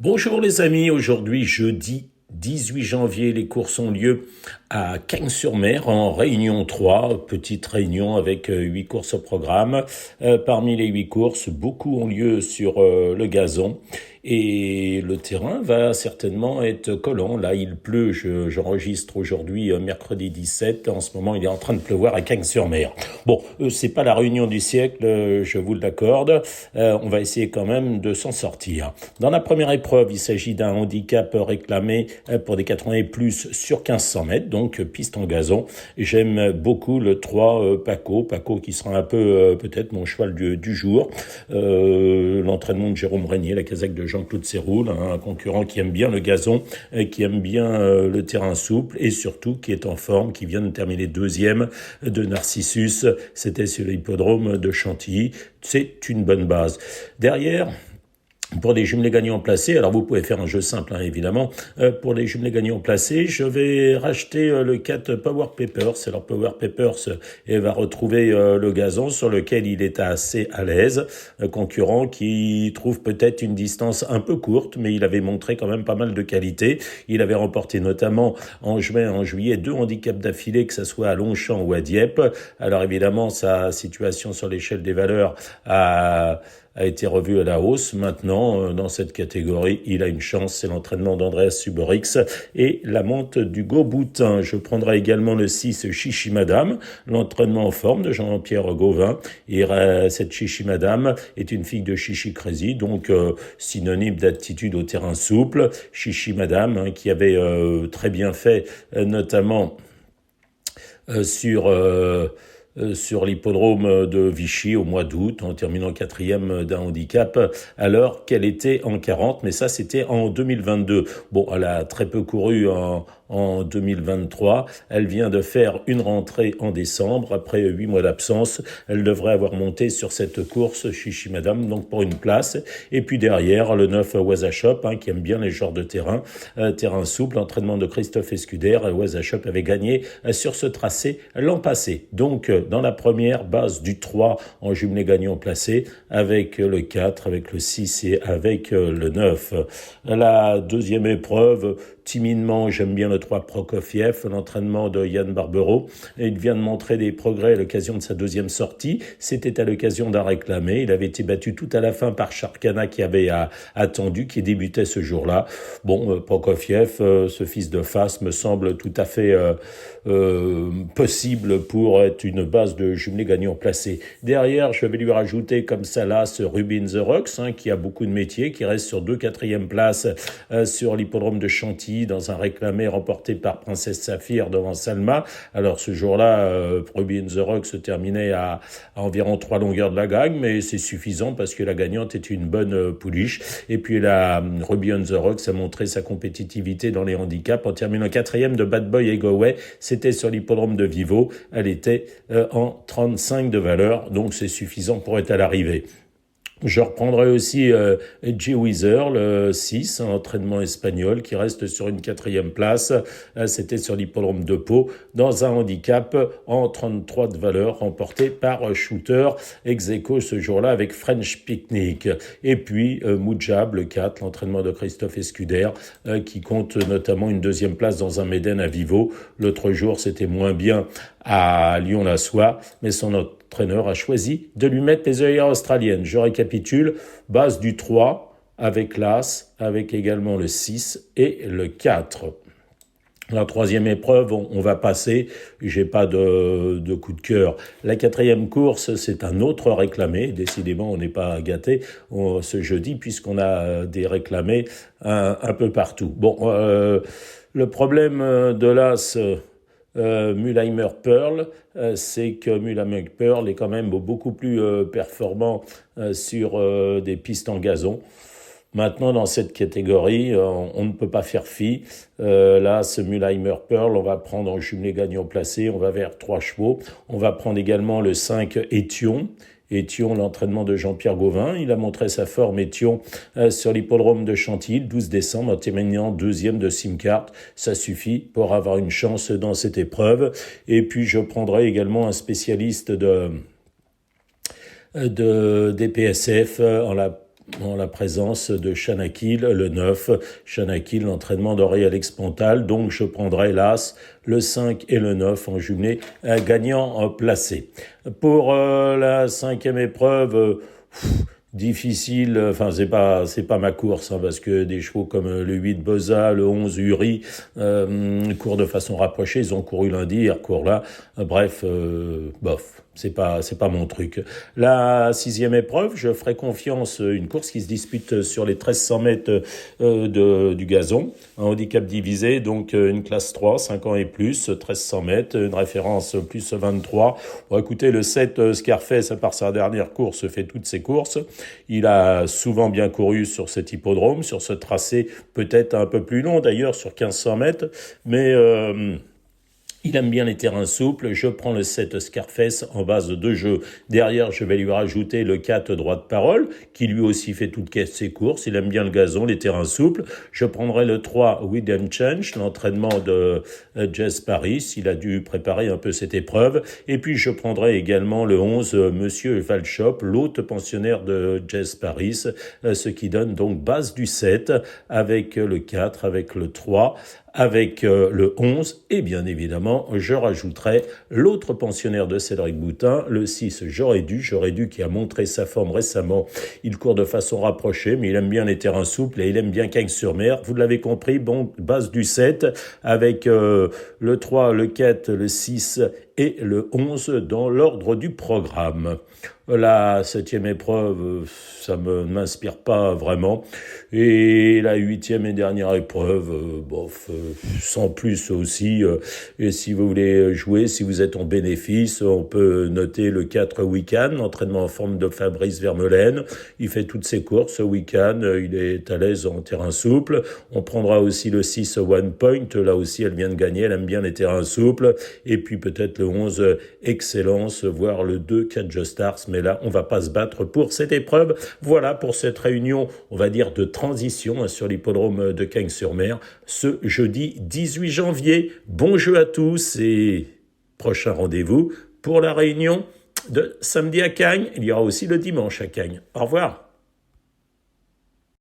Bonjour les amis, aujourd'hui jeudi 18 janvier, les courses ont lieu à Cagnes-sur-Mer en Réunion 3, petite réunion avec 8 courses au programme. Parmi les 8 courses, beaucoup ont lieu sur le gazon et le terrain va certainement être collant. Là, il pleut, j'enregistre aujourd'hui mercredi 17, en ce moment il est en train de pleuvoir à Cagnes-sur-Mer. Bon, c'est pas la réunion du siècle, je vous l'accorde, on va essayer quand même de s'en sortir. Dans la première épreuve, il s'agit d'un handicap réclamé pour des 80 et plus sur 1500 mètres, donc piste en gazon. J'aime beaucoup le 3 Paco qui sera un peu peut-être mon cheval du jour. L'entraînement de Jérôme Régnier, la casaque de Jean-Claude Séroul, un concurrent qui aime bien le gazon, qui aime bien le terrain souple et surtout qui est en forme, qui vient de terminer deuxième de Narcissus. C'était sur l'hippodrome de Chantilly. C'est une bonne base. Derrière, pour les jumelés gagnants placés, alors vous pouvez faire un jeu simple évidemment, pour les jumelés gagnants placés, je vais racheter le 4 Power Papers. Alors Power Papers va retrouver le gazon sur lequel il est assez à l'aise, un concurrent qui trouve peut-être une distance un peu courte, mais il avait montré quand même pas mal de qualité. Il avait remporté notamment en juillet 2 handicaps d'affilée, que ce soit à Longchamp ou à Dieppe. Alors évidemment, sa situation sur l'échelle des valeurs a été revu à la hausse. Maintenant, dans cette catégorie, il a une chance, c'est l'entraînement d'Andreas Suborix et la monte d'Hugo Boutin. Je prendrai également le 6 Chichi Madame, l'entraînement en forme de Jean-Pierre Gauvin. Et cette Chichi Madame est une fille de Chichi Crazy, donc synonyme d'attitude au terrain souple. Chichi Madame, qui avait très bien fait, notamment sur l'hippodrome de Vichy au mois d'août, en terminant 4e d'un handicap, alors qu'elle était en 40, mais ça c'était en 2022. Bon, elle a très peu couru en 2023. Elle vient de faire une rentrée en décembre, après 8 mois d'absence. Elle devrait avoir monté sur cette course, Chichi Madame, donc pour une place. Et puis derrière, le 9 Wazashop, qui aime bien les genres de terrain souple, entraînement de Christophe Escuder. Wazashop avait gagné sur ce tracé l'an passé. Donc, dans la première base du 3 en jumelé gagnant placé, avec le 4, avec le 6 et avec le 9. La deuxième épreuve, timidement, j'aime bien le 3 Prokofiev, l'entraînement de Yann Barbero. Il vient de montrer des progrès à l'occasion de sa deuxième sortie. C'était à l'occasion d'un réclamé. Il avait été battu tout à la fin par Sharkana qui avait attendu, qui débutait ce jour-là. Bon, Prokofiev, ce fils de Fas, me semble tout à fait possible pour être une base de jumelé gagnant placé. Derrière, je vais lui rajouter comme ça là ce Rubin The Rocks, qui a beaucoup de métiers, qui reste sur 2 quatrièmes places sur l'hippodrome de Chantilly dans un réclamé remporté par Princesse Saphir devant Salma. Alors ce jour-là, Rubin The Rocks se terminait à environ 3 longueurs de la gagne, mais c'est suffisant parce que la gagnante est une bonne pouliche. Et puis la Rubin The Rocks a montré sa compétitivité dans les handicaps en terminant 4e de Bad Boy et Goway. C'était sur l'hippodrome de Vivo. Elle était en 35 de valeur, donc c'est suffisant pour être à l'arrivée. Je reprendrai aussi Jay Weezer, le 6, un entraînement espagnol qui reste sur une 4e place. C'était sur l'hippodrome de Pau, dans un handicap en 33 de valeur, remporté par Shooter, ex-aequo ce jour-là avec French Picnic. Et puis Moujab, le 4, l'entraînement de Christophe Escuder, qui compte notamment une 2e place dans un Méden à Vivo. L'autre jour, c'était moins bien à Lyon-la-Soie, mais son entraîneur a choisi de lui mettre les œillères australiennes. Je récapitule, base du 3 avec l'As, avec également le 6 et le 4. La 3e épreuve, on va passer, j'ai pas de coup de cœur. La 4e course, c'est un autre réclamé. Décidément, on n'est pas gâté ce jeudi puisqu'on a des réclamés un peu partout. Bon, le problème de l'As... Mulheimer Pearl, c'est que Mulheimer Pearl est quand même beaucoup plus performant sur des pistes en gazon. Maintenant, dans cette catégorie, on ne peut pas faire fi. Là, ce Mulheimer Pearl, on va prendre en jumelé gagnant placé, on va vers 3 chevaux. On va prendre également le 5 Étion. Étion, l'entraînement de Jean-Pierre Gauvin. Il a montré sa forme, Étion, sur l'hippodrome de Chantilly, le 12 décembre, en terminant 2e de Simcart. Ça suffit pour avoir une chance dans cette épreuve. Et puis, je prendrai également un spécialiste des PSF en la présence de Chanakil, le 9. Chanakil, l'entraînement d'Auréalix Pontal. Donc, je prendrai l'As, le 5 et le 9 en jumelé gagnant placé. Pour la 5e épreuve, difficile, enfin c'est pas ma course, parce que des chevaux comme le 8 Boza, le 11 Uri courent de façon rapprochée, ils ont couru lundi, ils recourent là, bref, bof. C'est pas mon truc. La 6e épreuve, je ferai confiance, une course qui se dispute sur les 1300 mètres du gazon, un handicap divisé, donc une classe 3, 5 ans et plus, 1300 mètres, une référence plus 23. Bon, écoutez, le 7 Scarface, à part sa dernière course, fait toutes ses courses. Il a souvent bien couru sur cet hippodrome, sur ce tracé peut-être un peu plus long d'ailleurs, sur 1500 mètres, mais il aime bien les terrains souples. Je prends le 7 Scarface en base de jeu. Derrière, je vais lui rajouter le 4 droit de parole, qui lui aussi fait toutes ses courses. Il aime bien le gazon, les terrains souples. Je prendrai le 3 William Change, l'entraînement de Jess Paris. Il a dû préparer un peu cette épreuve. Et puis, je prendrai également le 11 Monsieur Valchop, l'hôte pensionnaire de Jess Paris, ce qui donne donc base du 7 avec le 4, avec le 3, avec le 11, et bien évidemment, je rajouterai l'autre pensionnaire de Cédric Boutin, le 6, J'aurais dû, qui a montré sa forme récemment. Il court de façon rapprochée, mais il aime bien les terrains souples et il aime bien Cagnes-sur-Mer. Vous l'avez compris, bon, base du 7, avec le 3, le 4, le 6 et le 11 dans l'ordre du programme. La 7e épreuve, ça m'inspire pas vraiment. Et la 8e et dernière épreuve, sans plus aussi. Et si vous voulez jouer, si vous êtes en bénéfice, on peut noter le 4 Week-end, l'entraînement en forme de Fabrice Vermeulen. Il fait toutes ses courses ce week-end, il est à l'aise en terrain souple. On prendra aussi le 6 One Point, là aussi elle vient de gagner, elle aime bien les terrains souples. Et puis peut-être le 11 Excellence, voire le 2 Catch Stars, mais là on va pas se battre pour cette épreuve. Voilà pour cette réunion, on va dire de transition sur l'hippodrome de Cagnes-sur-Mer ce jeudi 18 janvier. Bon jeu à tous et prochain rendez-vous pour la réunion de samedi à Cagnes. Il y aura aussi le dimanche à Cagnes. Au revoir.